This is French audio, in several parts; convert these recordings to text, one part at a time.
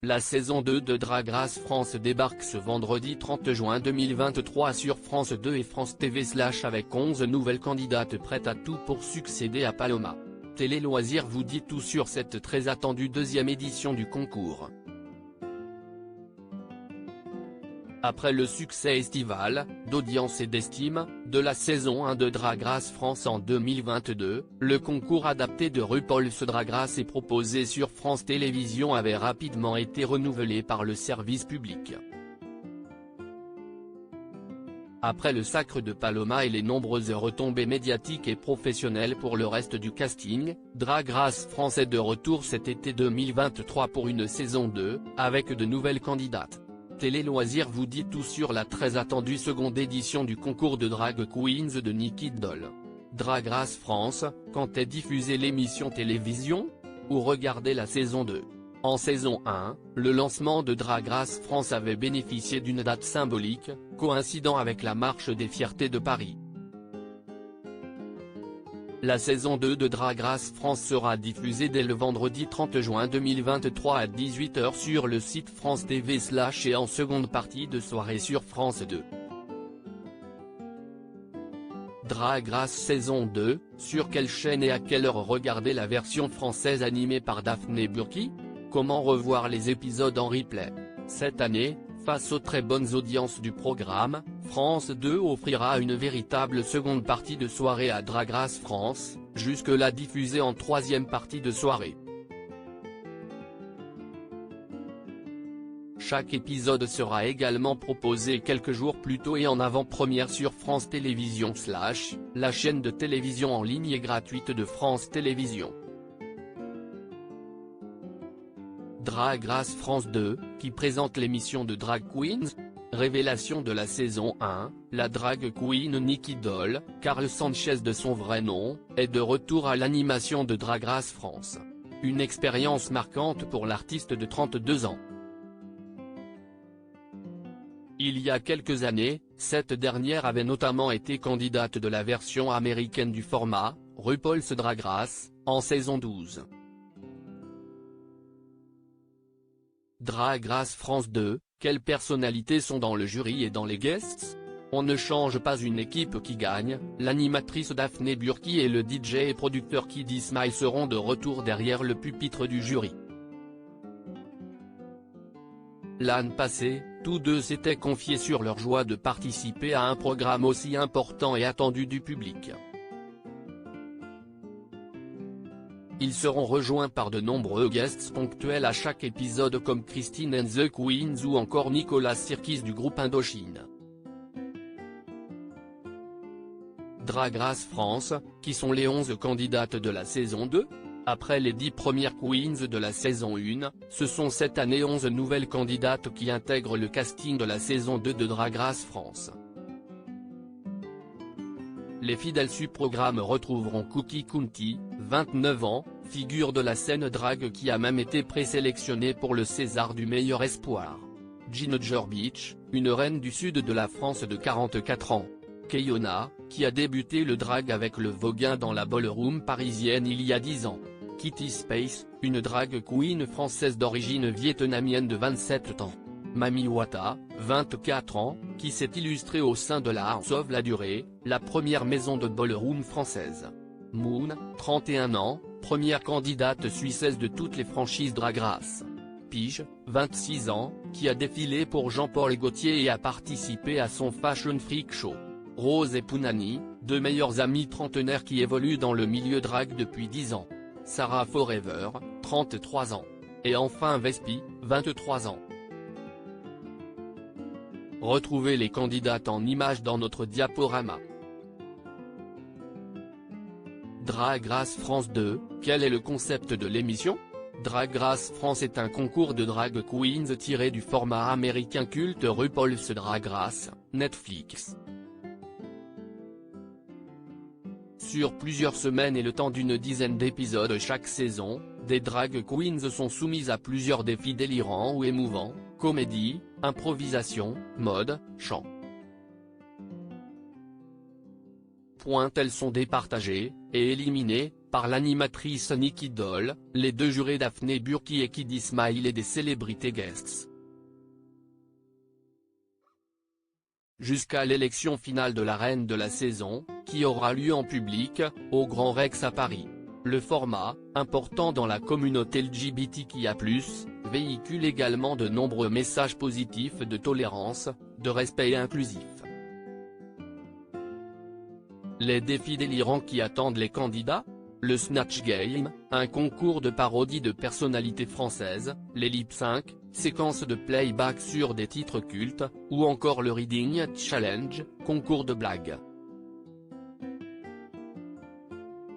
La saison 2 de Drag Race France débarque ce vendredi 30 juin 2023 sur France 2 et France TV / avec 11 nouvelles candidates prêtes à tout pour succéder à Paloma. Télé Loisirs vous dit tout sur cette très attendue deuxième édition du concours. Après le succès estival, d'audience et d'estime, de la saison 1 de Drag Race France en 2022, le concours adapté de RuPaul's Drag Race et proposé sur France Télévisions avait rapidement été renouvelé par le service public. Après le sacre de Paloma et les nombreuses retombées médiatiques et professionnelles pour le reste du casting, Drag Race France est de retour cet été 2023 pour une saison 2, avec de nouvelles candidates. Télé Loisirs vous dit tout sur la très attendue seconde édition du concours de Drag Queens de Nicky Doll. Drag Race France, quand est diffusée l'émission télévision ? Ou regardez la saison 2. En saison 1, le lancement de Drag Race France avait bénéficié d'une date symbolique, coïncidant avec la Marche des Fiertés de Paris. La saison 2 de Drag Race France sera diffusée dès le vendredi 30 juin 2023 à 18 h sur le site France TV / et en seconde partie de soirée sur France 2. Drag Race saison 2, sur quelle chaîne et à quelle heure regarder la version française animée par Daphné Burki ? Comment revoir les épisodes en replay ? Cette année, face aux très bonnes audiences du programme, France 2 offrira une véritable seconde partie de soirée à Drag Race France, jusque-là diffusée en troisième partie de soirée. Chaque épisode sera également proposé quelques jours plus tôt et en avant-première sur France Télévisions / la chaîne de télévision en ligne et gratuite de France Télévisions. Drag Race France 2, qui présente l'émission de Drag Queens. Révélation de la saison 1, la drag queen Nicky Doll, Carl Sanchez de son vrai nom, est de retour à l'animation de Drag Race France. Une expérience marquante pour l'artiste de 32 ans. Il y a quelques années, cette dernière avait notamment été candidate de la version américaine du format, RuPaul's Drag Race, en saison 12. Drag Race France 2, quelles personnalités sont dans le jury et dans les guests ? On ne change pas une équipe qui gagne, l'animatrice Daphné Burki et le DJ et producteur Kiddy Smile seront de retour derrière le pupitre du jury. L'année passée, tous deux s'étaient confiés sur leur joie de participer à un programme aussi important et attendu du public. Ils seront rejoints par de nombreux guests ponctuels à chaque épisode comme Christine and the Queens ou encore Nicolas Sirkis du groupe Indochine. Drag Race France, qui sont les 11 candidates de la saison 2 ? Après les 10 premières queens de la saison 1, ce sont cette année 11 nouvelles candidates qui intègrent le casting de la saison 2 de Drag Race France. Les fidèles du programme retrouveront Cookie County, 29 ans, figure de la scène drag qui a même été présélectionnée pour le César du meilleur espoir. Ginger Beach, une reine du sud de la France de 44 ans. Keyona, qui a débuté le drag avec le Voguin dans la ballroom parisienne il y a 10 ans. Kitty Space, une drag queen française d'origine vietnamienne de 27 ans. Mami Wata, 24 ans, qui s'est illustrée au sein de la House of la Durée, la première maison de ballroom française. Moon, 31 ans, première candidate suissesse de toutes les franchises Drag Race. Pige, 26 ans, qui a défilé pour Jean-Paul Gaultier et a participé à son Fashion Freak Show. Rose et Punani, deux meilleures amies trentenaires qui évoluent dans le milieu drag depuis 10 ans. Sarah Forever, 33 ans. Et enfin Vespi, 23 ans. Retrouvez les candidates en images dans notre diaporama. Drag Race France 2, quel est le concept de l'émission ? Drag Race France est un concours de drag queens tiré du format américain culte RuPaul's Drag Race, Netflix. Sur plusieurs semaines et le temps d'une dizaine d'épisodes chaque saison, des drag queens sont soumises à plusieurs défis délirants ou émouvants, comédie, improvisation, mode, chant. point elles sont départagées, et éliminées, par l'animatrice Nikki Doll, les deux jurés Daphné Burki et Kid Ismail et des célébrités guests. Jusqu'à l'élection finale de la reine de la saison, qui aura lieu en public, au Grand Rex à Paris. Le format, important dans la communauté LGBTQIA+, véhicule également de nombreux messages positifs de tolérance, de respect inclusif. Les défis délirants qui attendent les candidats ? Le Snatch Game, un concours de parodie de personnalités françaises, les lip-sync, séquences de playback sur des titres cultes, ou encore le Reading Challenge, concours de blagues.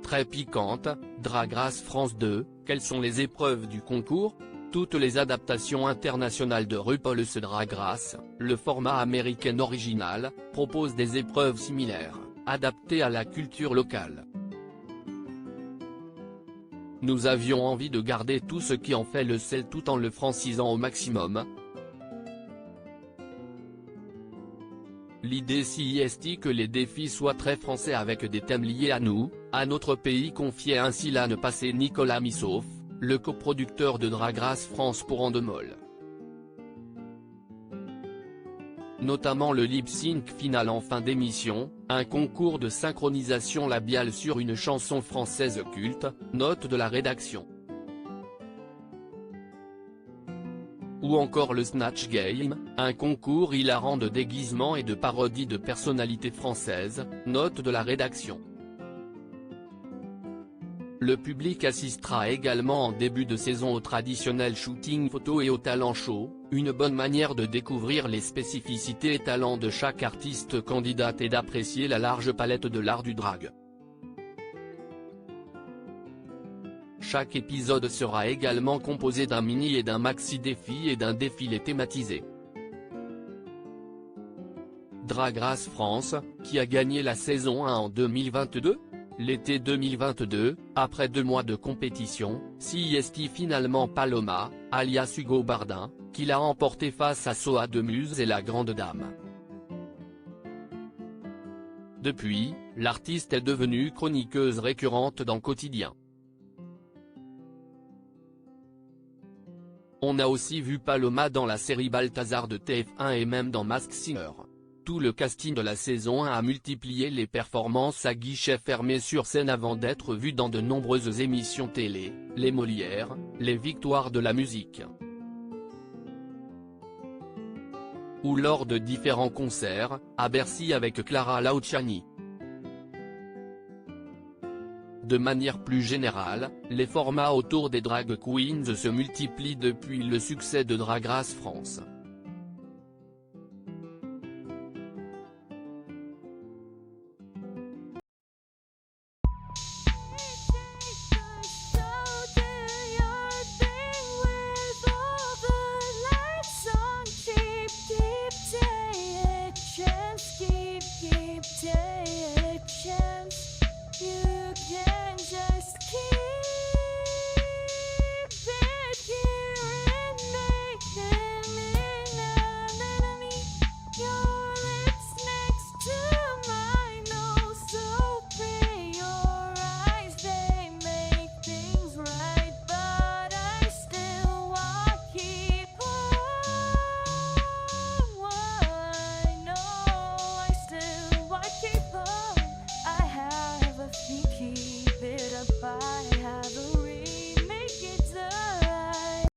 Très piquante, Drag Race France 2, quelles sont les épreuves du concours ? Toutes les adaptations internationales de RuPaul's Drag Race, le format américain original, proposent des épreuves similaires, adaptées à la culture locale. Nous avions envie de garder tout ce qui en fait le sel tout en le francisant au maximum. L'idée est que les défis soient très français avec des thèmes liés à nous, à notre pays, confiait ainsi l'âne passé Nicolas Missouf, le coproducteur de Drag Race France pour Endemol. Notamment le lip-sync final en fin d'émission, un concours de synchronisation labiale sur une chanson française culte, note de la rédaction. Ou encore le Snatch Game, un concours hilarant de déguisement et de parodie de personnalités françaises, note de la rédaction. Le public assistera également en début de saison au traditionnel shooting photo et au talent show, une bonne manière de découvrir les spécificités et talents de chaque artiste candidate et d'apprécier la large palette de l'art du drag. Chaque épisode sera également composé d'un mini et d'un maxi défi et d'un défilé thématisé. Drag Race France, qui a gagné la saison 1 en 2022 ? L'été 2022, après 2 mois de compétition, c'est finalement Paloma, alias Hugo Bardin, qui l'a emporté face à Soa de Muse et la Grande Dame. Depuis, l'artiste est devenue chroniqueuse récurrente dans Quotidien. On a aussi vu Paloma dans la série Balthazar de TF1 et même dans Masked Singer. Tout le casting de la saison 1 a multiplié les performances à guichet fermé sur scène avant d'être vu dans de nombreuses émissions télé, les Molières, les Victoires de la musique, ou lors de différents concerts, à Bercy avec Clara Luciani. De manière plus générale, les formats autour des drag queens se multiplient depuis le succès de Drag Race France.